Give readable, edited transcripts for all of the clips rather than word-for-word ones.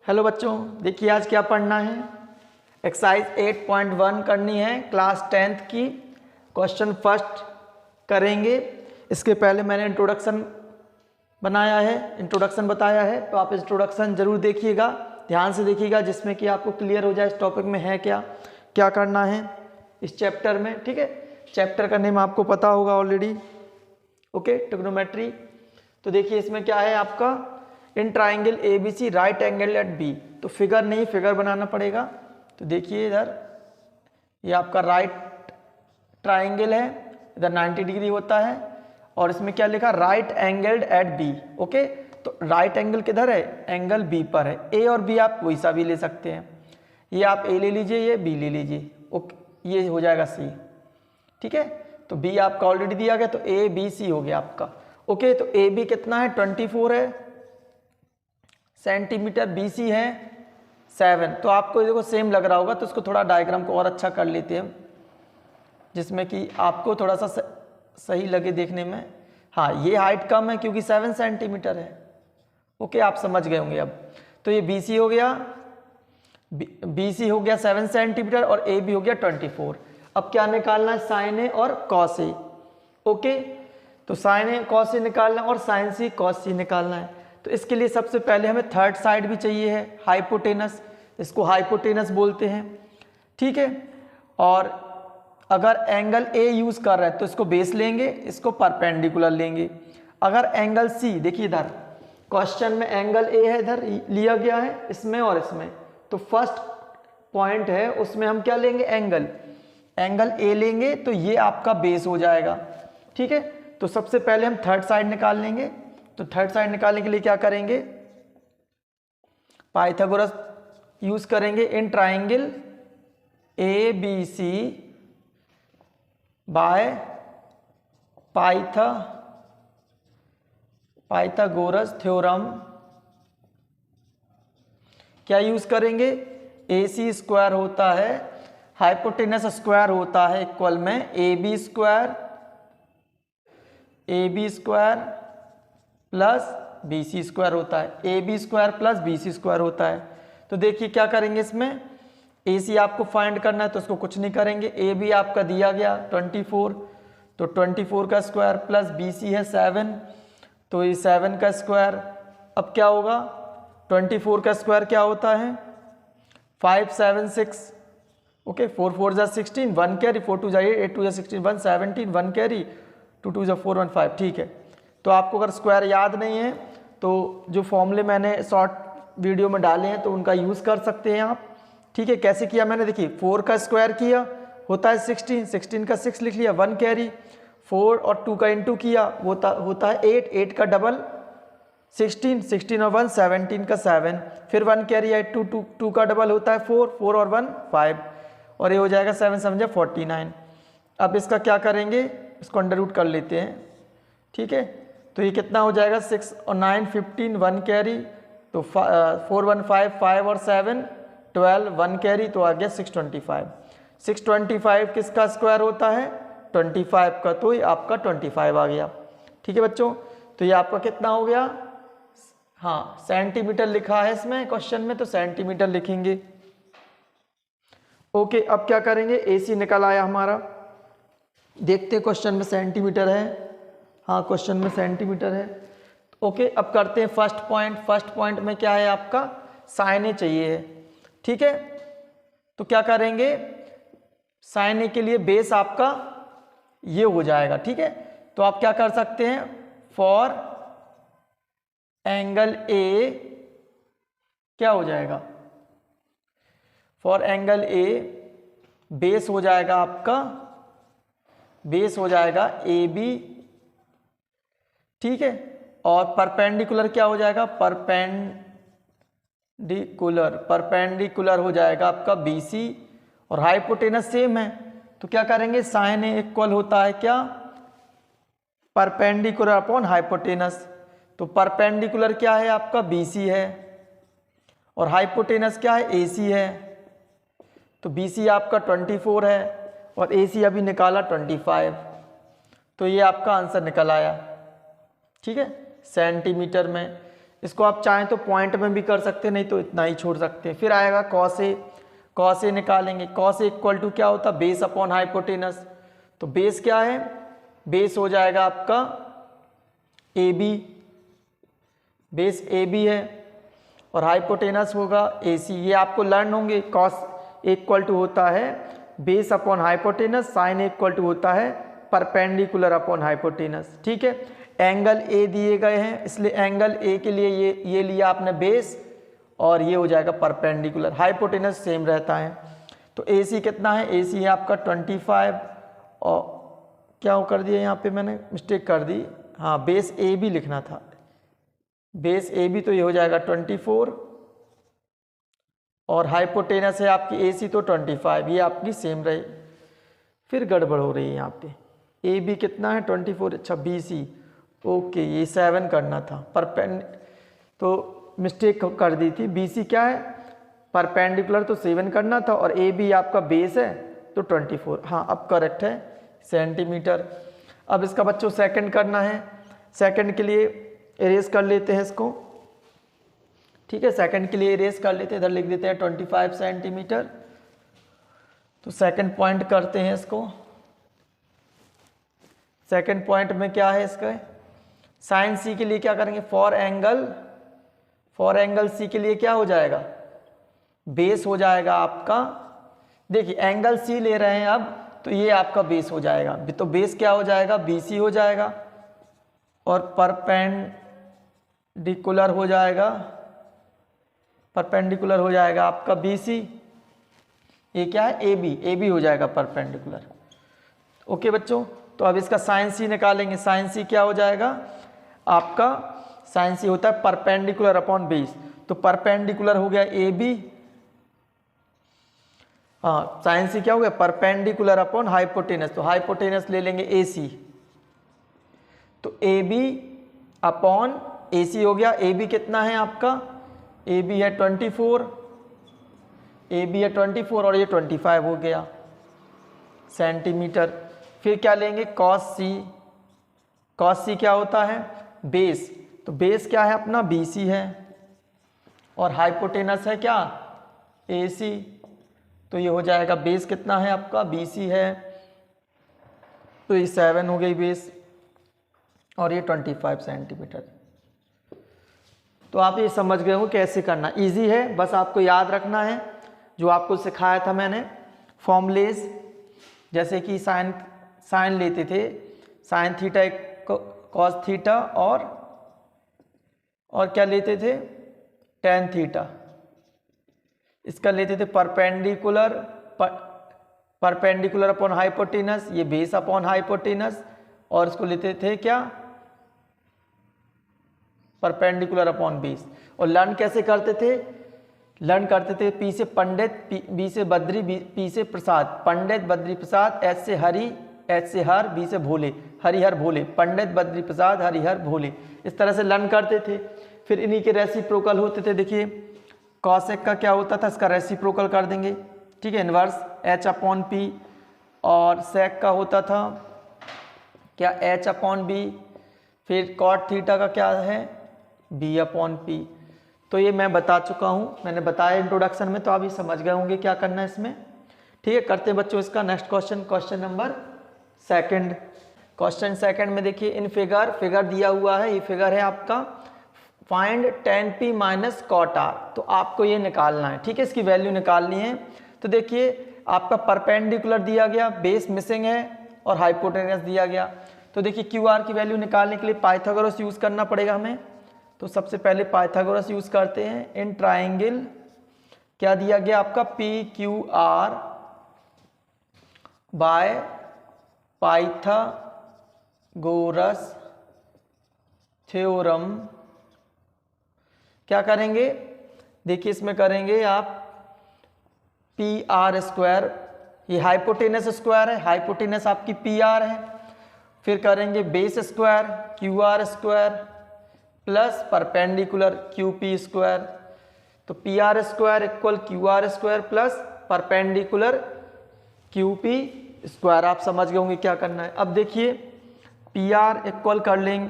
Hello बच्चों, देखिए आज क्या पढ़ना है। एक्सरसाइज 8.1 करनी है, क्लास 10th की। क्वेश्चन फर्स्ट करेंगे। इसके पहले मैंने इंट्रोडक्शन बनाया है, इंट्रोडक्शन बताया है, तो आप इंट्रोडक्शन जरूर देखिएगा, ध्यान से देखिएगा, जिसमें कि आपको क्लियर हो जाए इस टॉपिक में है क्या क्या करना है इस चैप्टर में। ठीक है, चैप्टर का नेम आपको पता होगा ऑलरेडी। Okay, trigonometry. तो देखिए इसमें क्या है आपका, in triangle A B C right angle at B. तो फिगर नहीं, फिगर बनाना पड़ेगा। तो देखिए इधर ये आपका राइट ट्राइंगल है, इधर 90 डिग्री होता है, और इसमें क्या लिखा, right angled at B. Okay, तो राइट एंगल किधर है, एंगल बी पर है। ए और बी आप कोई सा भी ले सकते हैं, ये आप ए ले लीजिए, ये बी ले लीजिए। ओके, ये हो जाएगा सी। ठीक है, तो बी आपका ऑलरेडी दिया गया, तो ए बी सी हो गया आपका। ओके, तो ए बी कितना है, 24 है सेंटीमीटर, बी सी है 7। तो आपको देखो सेम लग रहा होगा, तो इसको थोड़ा डायग्राम को और अच्छा कर लेते हैं, जिसमें कि आपको थोड़ा सा सही लगे देखने में। हाँ, ये हाइट कम है क्योंकि 7 सेंटीमीटर है। ओके, आप समझ गए होंगे अब। तो ये बी सी हो गया, बी सी हो गया 7 सेंटीमीटर, और ए बी हो गया 24। अब क्या निकालना है, साइन ए और कॉस ए। ओके, तो साइन ए कॉस ए निकालना है और साइन सी कॉस सी निकालना है। तो इसके लिए सबसे पहले हमें थर्ड साइड भी चाहिए है, हाइपोटेनस, इसको हाइपोटेनस बोलते हैं। ठीक है, और अगर एंगल ए यूज कर रहे हैं तो इसको बेस लेंगे, इसको परपेंडिकुलर लेंगे। अगर एंगल सी, देखिए इधर क्वेश्चन में एंगल ए है, इधर लिया गया है इसमें और इसमें, तो फर्स्ट पॉइंट है उसमें हम क्या लेंगे, एंगल ए लेंगे, तो ये आपका बेस हो जाएगा। ठीक है, तो सबसे पहले हम थर्ड साइड निकाल लेंगे। तो थर्ड साइड निकालने के लिए क्या करेंगे, पाइथागोरस यूज करेंगे। In triangle A B C by Pythagoras theorem क्या यूज करेंगे, ए सी स्क्वायर होता है, हाइपोटेनस स्क्वायर होता है इक्वल में A B square plus B C square होता है, A B square plus B C square होता है। तो देखिए क्या करेंगे, इसमें ए सी आपको फाइंड करना है, तो उसको कुछ नहीं करेंगे। ए बी आपका दिया गया 24, तो 24 का स्क्वायर प्लस बी सी है 7, तो ये 7 का स्क्वायर। अब क्या होगा, 24 का स्क्वायर क्या होता है, 576। ओके, 4 4 जा 16, 1 कैरी, 4 2 जा 8 2 जा 16, 1 17, 1 कैरी, 2 2 जा 4 1 5। ठीक है, तो आपको अगर स्क्वायर याद नहीं है तो जो फॉर्मूले मैंने शॉर्ट वीडियो में डाले हैं तो उनका यूज़ कर सकते हैं आप। ठीक है, कैसे किया मैंने, देखिए 4 का स्क्वायर किया होता है 16, 16 का 6 लिख लिया, 1 कैरी, 4 और 2 का इंटू किया होता है 8, 8 का डबल 16, 16 और 1 17 का 7, फिर 1 कैरी है 2, 2 का डबल होता है 4, 4 और 1 5, और ये हो जाएगा 7 समझे 49। अब इसका क्या करेंगे, इसको अंडर रूट कर लेते हैं। ठीक है, तो ये कितना हो जाएगा, 6 और 9 15, 1 कैरी, तो 4 1 5, 5 और 7 12, 1 कैरी, तो आ गया 625। 625 किसका स्क्वायर होता है, 25 का, तो ये आपका 25 आ गया। ठीक है बच्चों, तो ये आपका कितना हो गया, हाँ सेंटीमीटर लिखा है इसमें क्वेश्चन में, तो सेंटीमीटर लिखेंगे। ओके, अब क्या करेंगे, ए सी निकल आया हमारा, देखते क्वेश्चन में सेंटीमीटर है, हाँ क्वेश्चन में सेंटीमीटर है। ओके, अब करते हैं फर्स्ट पॉइंट। फर्स्ट पॉइंट में क्या है आपका, साइन ए चाहिए है। ठीक है, तो क्या करेंगे, साइन ए के लिए बेस आपका ये हो जाएगा। ठीक है, तो आप क्या कर सकते हैं, फॉर एंगल ए क्या हो जाएगा, फॉर एंगल ए बेस हो जाएगा आपका, बेस हो जाएगा ए बी। ठीक है, और परपेंडिकुलर क्या हो जाएगा, परपेंडिकुलर हो जाएगा आपका बी सी, और हाइपोटेनस सेम है, तो क्या करेंगे, साइन ए इक्वल होता है क्या, परपेंडिकुलर अपॉन हाइपोटेनस। तो परपेंडिकुलर क्या है आपका, बी सी है, और हाइपोटेनस क्या है, ए सी है। तो बी सी आपका 24 है और ए सी अभी निकाला 25, तो ये आपका आंसर निकल आया। ठीक है, सेंटीमीटर में। इसको आप चाहें तो पॉइंट में भी कर सकते हैं, नहीं तो इतना ही छोड़ सकते हैं। फिर आएगा कॉस ए, कॉस ए निकालेंगे। कॉस ए इक्वल टू क्या होता है, बेस अपॉन हाइपोटेनस। तो बेस क्या है, बेस हो जाएगा आपका A B, base A B है, और हाइपोटेनस होगा ए सी। ये आपको लर्न होंगे। कॉस इक्वल टू होता है base upon hypotenuse, sine equal to होता है परपेंडिकुलर अपॉन हाइपोटेनस। ठीक है, एंगल ए दिए गए हैं, इसलिए एंगल ए के लिए ये लिया आपने बेस, और ये हो जाएगा परपेंडिकुलर। हाइपोटेनस सेम रहता है। तो ए सी कितना है, ए सी है आपका 25, और क्या कर दिया यहाँ पे मैंने मिस्टेक कर दी, हाँ बेस ए बी लिखना था, बेस ए बी, तो ये हो जाएगा 24, और हाइपोटेनस है आपकी ए सी तो 25, ये आपकी सेम रही। फिर गड़बड़ हो रही है यहाँ पे, ए बी कितना है 24, अच्छा बी सी, ओके ये 7 करना था, तो मिस्टेक कर दी थी। बी सी क्या है, परपेंडिकुलर तो 7 करना था, और ए बी आपका बेस है तो 24, हाँ अब करेक्ट है सेंटीमीटर। अब इसका बच्चों सेकंड करना है, सेकंड के लिए इरेज कर लेते हैं इसको। ठीक है, सेकंड के लिए इरेज कर लेते हैं, इधर लिख देते हैं 25 सेंटीमीटर। तो सेकंड पॉइंट करते हैं इसको। सेकंड पॉइंट में क्या है इसका, साइन सी के लिए क्या करेंगे, फॉर एंगल सी के लिए क्या हो जाएगा, बेस हो जाएगा आपका। देखिए एंगल सी ले रहे हैं अब, तो ये आपका बेस हो जाएगा, तो बेस क्या हो जाएगा, बी सी हो जाएगा, और परपेंडिकुलर हो जाएगा, परपेंडिकुलर हो जाएगा आपका बी सी। ये क्या है, ए बी हो जाएगा परपेंडिकुलर। ओके बच्चों, तो अब इसका साइन सी निकालेंगे। साइन सी क्या हो जाएगा आपका, साइन सी होता है परपेंडिकुलर अपॉन बेस, तो परपेंडिकुलर हो गया ए बी, हाँ साइन सी क्या हो गया, परपेंडिकुलर अपॉन हाइपोटेनस, तो हाइपोटेनस ले लेंगे ए सी, तो ए बी अपॉन ए सी हो गया। ए बी कितना है आपका, ए बी है 24, ए बी है 24, और ये 25 हो गया सेंटीमीटर। फिर क्या लेंगे, कॉस सी, कॉस सी क्या होता है, बेस, तो बेस क्या है अपना बी सी है, और हाइपोटेनस है क्या ए सी, तो ये हो जाएगा बेस कितना है आपका बी सी है, तो ये 7 हो गई बेस, और ये 25 सेंटीमीटर। तो आप ये समझ गए हो कैसे करना, इजी है, बस आपको याद रखना है जो आपको सिखाया था मैंने फॉर्मूलेज। जैसे कि साइन लेते थे, साइन थीटा कॉस थीटा, और क्या लेते थे, टेन थीटा। इसका लेते थे परपेंडिकुलर अपॉन हाइपोटेनस, ये बेस अपॉन हाइपोटेनस, और इसको लेते थे क्या, परपेंडिकुलर अपॉन बेस। और लर्न कैसे करते थे, लर्न करते थे पी से पंडित, बी से बद्री, पी से प्रसाद, पंडित बद्री प्रसाद, एच से हरि, एच से हर, बी से भोले, हरिहर भोले, पंडित बद्री प्रसाद हरिहर भोले, इस तरह से लर्न करते थे। फिर इन्हीं के रेसिप्रोकल होते थे। देखिए कॉसेक का क्या होता था, इसका रेसिप्रोकल कर देंगे, ठीक है, इनवर्स एच अपॉन पी, और सेक का होता था क्या, एच अपॉन बी। फिर कॉट थीटा का क्या है, बी अपॉन पी। तो ये मैं बता चुका हूँ, मैंने बताया इंट्रोडक्शन में, तो आप ये समझ गए होंगे क्या करना है इसमें। ठीक है, करते हैं बच्चों इसका next question, question number second. Question second में देखिए इन फिगर दिया हुआ है, ये फिगर है आपका find tan p minus cot R, तो आपको ये निकालना है। ठीक है, इसकी वैल्यू निकालनी है। तो देखिए आपका परपेंडिकुलर दिया गया, बेस मिसिंग है, और हाइपोटेनस दिया गया। तो देखिए क्यू आर की वैल्यू निकालने के लिए पाइथागोरस यूज करना पड़ेगा हमें। तो सबसे पहले पाइथागोरस यूज करते हैं। इन ट्राइंगल क्या दिया गया आपका, P Q R by Pythagoras theorem. क्या करेंगे, देखिए इसमें करेंगे आप पी आर स्क्वायर, ये हाइपोटेनस स्क्वायर है, हाइपोटेनस आपकी पी आर है। फिर करेंगे base square Q R square plus perpendicular Q P square. तो P R square equal Q R square plus perpendicular Q P square. आप समझ गए होंगे क्या करना है। अब देखिए पी आर इक्वल कर लेंगे,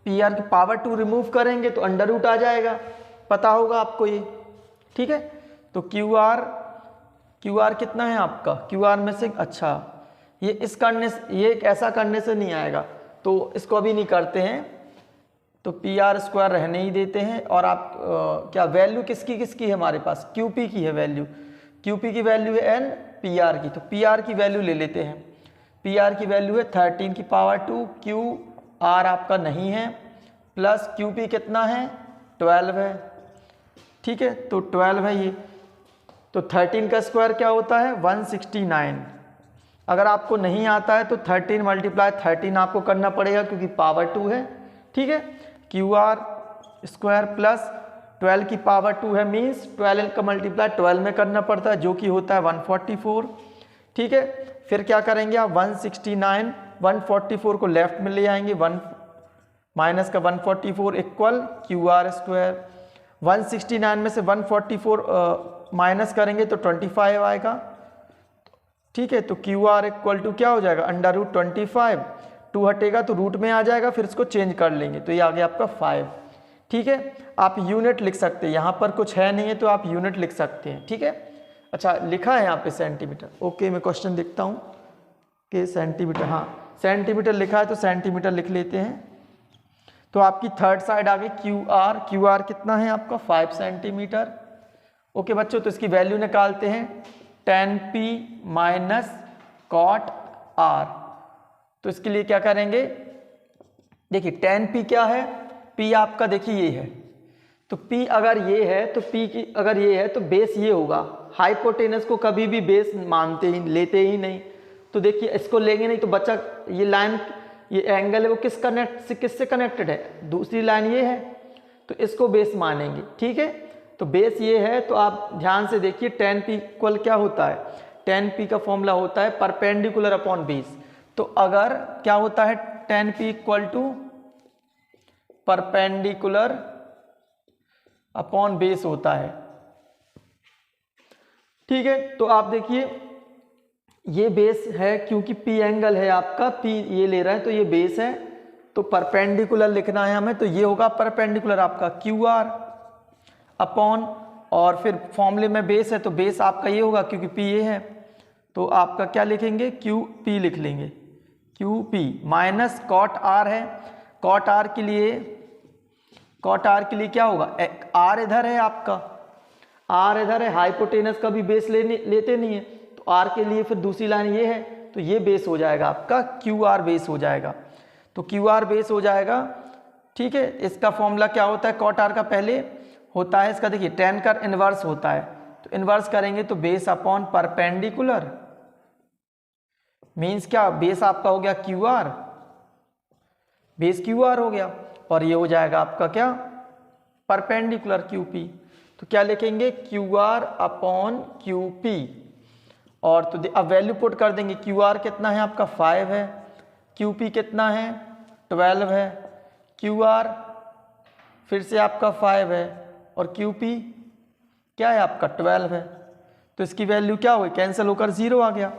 पी आर की पावर 2 रिमूव करेंगे तो अंडर रूट आ जाएगा, पता होगा आपको ये, ठीक है। तो क्यू आर कितना है आपका, क्यू आर में से अच्छा ये इस करने से, ये एक ऐसा करने से नहीं आएगा, तो इसको अभी नहीं करते हैं, तो पी आर स्क्वायर रहने ही देते हैं। और आप क्या वैल्यू किसकी किसकी है हमारे पास, क्यू पी की है वैल्यू, क्यू पी की वैल्यू है एन, पी आर की, तो पी आर की वैल्यू ले लेते हैं। पी आर की वैल्यू है 13 की पावर 2, क्यू आर आपका नहीं है, प्लस क्यू पी कितना है 12 है, ठीक है। तो 12 है ये, तो 13 का स्क्वायर क्या होता है 169। अगर आपको नहीं आता है तो 13 मल्टीप्लाई 13 आपको करना पड़ेगा क्योंकि पावर 2 है, ठीक है। क्यू आर स्क्वायर प्लस 12 की पावर 2 है, मीन्स 12 का मल्टीप्लाई 12 में करना पड़ता है जो कि होता है 144, ठीक है। फिर क्या करेंगे आप 169 144 को लेफ्ट में ले आएंगे, 1 माइनस का 144 इक्वल क्यू आर स्क्वायर, 169 में से 144 माइनस करेंगे तो 25 आएगा, ठीक है। तो क्यू आर इक्वल टू क्या हो जाएगा अंडर रूट 25, 2 हटेगा तो रूट में आ जाएगा, फिर इसको चेंज कर लेंगे तो ये आ गया आपका 5, ठीक है। आप यूनिट लिख सकते हैं, यहाँ पर कुछ है नहीं है तो आप यूनिट लिख सकते हैं, ठीक है। अच्छा लिखा है यहाँ पे सेंटीमीटर, ओके मैं क्वेश्चन देखता हूँ कि सेंटीमीटर, हाँ सेंटीमीटर लिखा है तो सेंटीमीटर लिख लेते हैं। तो आपकी थर्ड साइड आ गई क्यू आर कितना है आपका 5 सेंटीमीटर, ओके बच्चों। तो इसकी वैल्यू निकालते हैं 10p माइनस कॉट आर। तो इसके लिए क्या करेंगे, देखिए 10p क्या है, p आपका देखिए ये है, तो p अगर ये है तो p की अगर ये है तो बेस ये होगा, हाइपोटेनस को कभी भी बेस मानते ही लेते ही नहीं, तो देखिए इसको लेंगे नहीं तो बच्चा ये लाइन ये एंगल है वो किससे कनेक्टेड है, दूसरी लाइन ये है तो इसको बेस मानेंगे, ठीक है। तो बेस ये है तो आप ध्यान से देखिए 10p इक्वल क्या होता है, 10p का फॉर्मूला होता है परपेंडिकुलर अपॉन बेस। तो अगर क्या होता है 10p equal to perpendicular upon base होता है, ठीक है। तो आप देखिए ये बेस है क्योंकि p एंगल है आपका, p ये ले रहा है तो ये बेस है, तो परपेंडिकुलर लिखना है हमें, तो ये होगा परपेंडिकुलर आपका क्यू आर अपॉन, और फिर फॉर्मूले में बेस है तो बेस आपका ये होगा क्योंकि p ये है, तो आपका क्या लिखेंगे क्यू पी लिख लेंगे, Q P minus cot R है, कॉट आर के लिए क्या होगा, आर इधर है आपका, आर इधर है, हाइपोटेनस का भी बेस लेते नहीं है, तो आर के लिए फिर दूसरी लाइन ये है तो ये बेस हो जाएगा आपका क्यू आर बेस हो जाएगा, तो क्यू आर बेस हो जाएगा, ठीक है। इसका फॉर्मूला क्या होता है, कॉट आर का पहले होता है इसका देखिए 10 का इनवर्स होता है, तो इनवर्स करेंगे तो बेस अपॉन परपेंडिकुलर, मीन्स क्या बेस आपका हो गया Q R, base Q R हो गया, और ये हो जाएगा आपका क्या परपेंडिकुलर क्यू पी। तो क्या लिखेंगे Q R upon Q P, और तो अब वैल्यू पुट कर देंगे, क्यू आर कितना है आपका 5 है, क्यू पी कितना है 12 है, क्यू आर फिर से आपका 5 है और क्यू पी क्या है आपका 12 है, तो इसकी वैल्यू क्या हुई कैंसिल होकर 0 आ गया।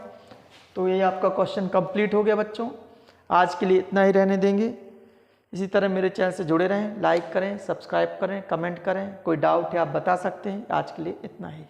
तो ये आपका क्वेश्चन कंप्लीट हो गया बच्चों, आज के लिए इतना ही रहने देंगे। इसी तरह मेरे चैनल से जुड़े रहें, लाइक करें, सब्सक्राइब करें, कमेंट करें, कोई डाउट है आप बता सकते हैं। आज के लिए इतना ही।